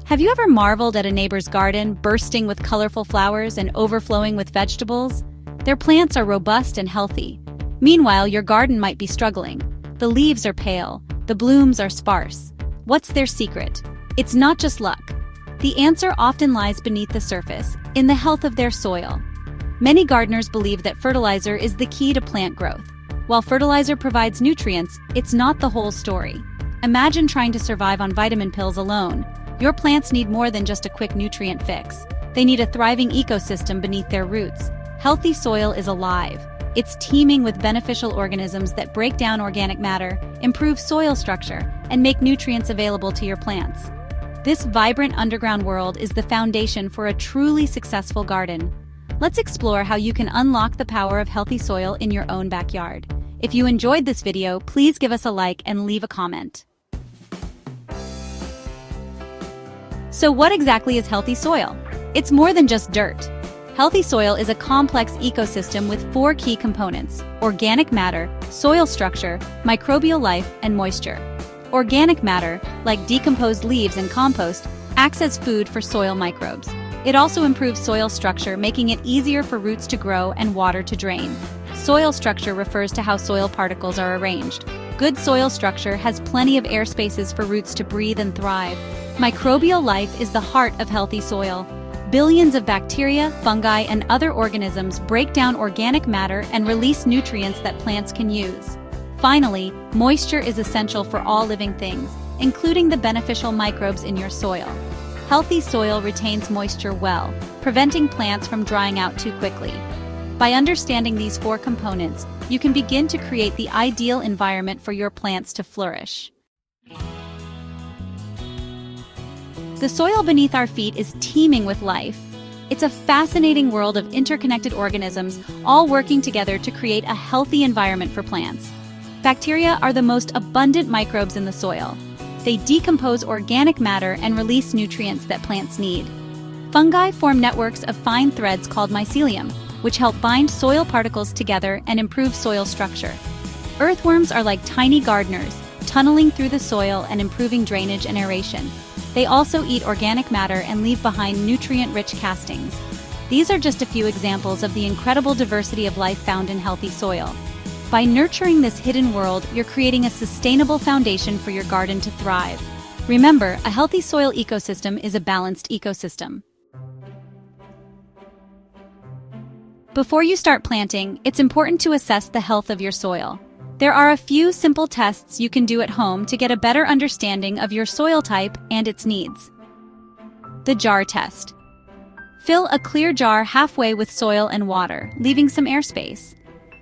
Have you ever marveled at a neighbor's garden, bursting with colorful flowers and overflowing with vegetables? Their plants are robust and healthy. Meanwhile, your garden might be struggling. The leaves are pale, the blooms are sparse. What's their secret? It's not just luck. The answer often lies beneath the surface, in the health of their soil. Many gardeners believe that fertilizer is the key to plant growth. While fertilizer provides nutrients, it's not the whole story. Imagine trying to survive on vitamin pills alone. Your plants need more than just a quick nutrient fix. They need a thriving ecosystem beneath their roots. Healthy soil is alive. It's teeming with beneficial organisms that break down organic matter, improve soil structure, and make nutrients available to your plants. This vibrant underground world is the foundation for a truly successful garden. Let's explore how you can unlock the power of healthy soil in your own backyard. If you enjoyed this video, please give us a like and leave a comment. So what exactly is healthy soil? It's more than just dirt. Healthy soil is a complex ecosystem with 4 key components: organic matter, soil structure, microbial life, and moisture. Organic matter, like decomposed leaves and compost, acts as food for soil microbes. It also improves soil structure, making it easier for roots to grow and water to drain. Soil structure refers to how soil particles are arranged. Good soil structure has plenty of air spaces for roots to breathe and thrive. Microbial life is the heart of healthy soil. Billions of bacteria, fungi, and other organisms break down organic matter and release nutrients that plants can use. Finally, moisture is essential for all living things, including the beneficial microbes in your soil. Healthy soil retains moisture well, preventing plants from drying out too quickly. By understanding these 4 components, you can begin to create the ideal environment for your plants to flourish. The soil beneath our feet is teeming with life. It's a fascinating world of interconnected organisms, all working together to create a healthy environment for plants. Bacteria are the most abundant microbes in the soil. They decompose organic matter and release nutrients that plants need. Fungi form networks of fine threads called mycelium, which help bind soil particles together and improve soil structure. Earthworms are like tiny gardeners, tunneling through the soil and improving drainage and aeration. They also eat organic matter and leave behind nutrient-rich castings. These are just a few examples of the incredible diversity of life found in healthy soil. By nurturing this hidden world, you're creating a sustainable foundation for your garden to thrive. Remember, a healthy soil ecosystem is a balanced ecosystem. Before you start planting, it's important to assess the health of your soil. There are a few simple tests you can do at home to get a better understanding of your soil type and its needs. The jar test. Fill a clear jar halfway with soil and water, leaving some airspace.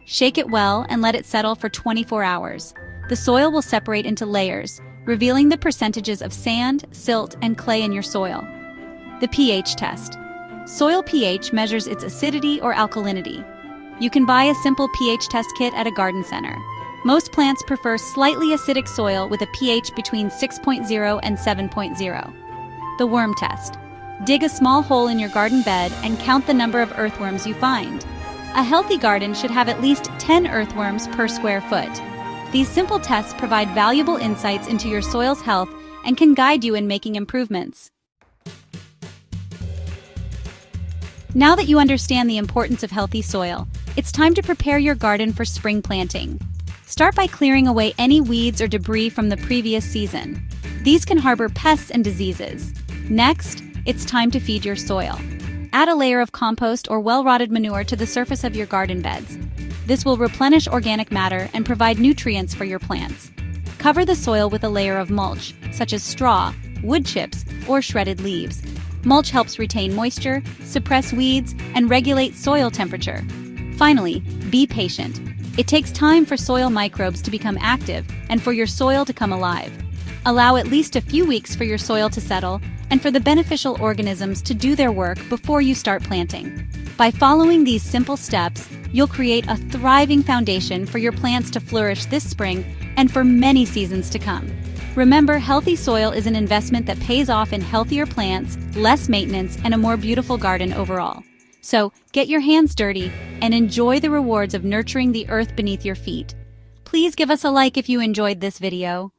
Shake it well and let it settle for 24 hours. The soil will separate into layers, revealing the percentages of sand, silt, and clay in your soil. The pH test. Soil pH measures its acidity or alkalinity. You can buy a simple pH test kit at a garden center. Most plants prefer slightly acidic soil with a pH between 6.0 and 7.0. The worm test. Dig a small hole in your garden bed and count the number of earthworms you find. A healthy garden should have at least 10 earthworms per square foot. These simple tests provide valuable insights into your soil's health and can guide you in making improvements. Now that you understand the importance of healthy soil, it's time to prepare your garden for spring planting. Start by clearing away any weeds or debris from the previous season. These can harbor pests and diseases. Next, it's time to feed your soil. Add a layer of compost or well-rotted manure to the surface of your garden beds. This will replenish organic matter and provide nutrients for your plants. Cover the soil with a layer of mulch, such as straw, wood chips, or shredded leaves. Mulch helps retain moisture, suppress weeds, and regulate soil temperature. Finally, be patient. It takes time for soil microbes to become active and for your soil to come alive. Allow at least a few weeks for your soil to settle and for the beneficial organisms to do their work before you start planting. By following these simple steps, you'll create a thriving foundation for your plants to flourish this spring and for many seasons to come. Remember, healthy soil is an investment that pays off in healthier plants, less maintenance, and a more beautiful garden overall. So, get your hands dirty and enjoy the rewards of nurturing the earth beneath your feet. Please give us a like if you enjoyed this video.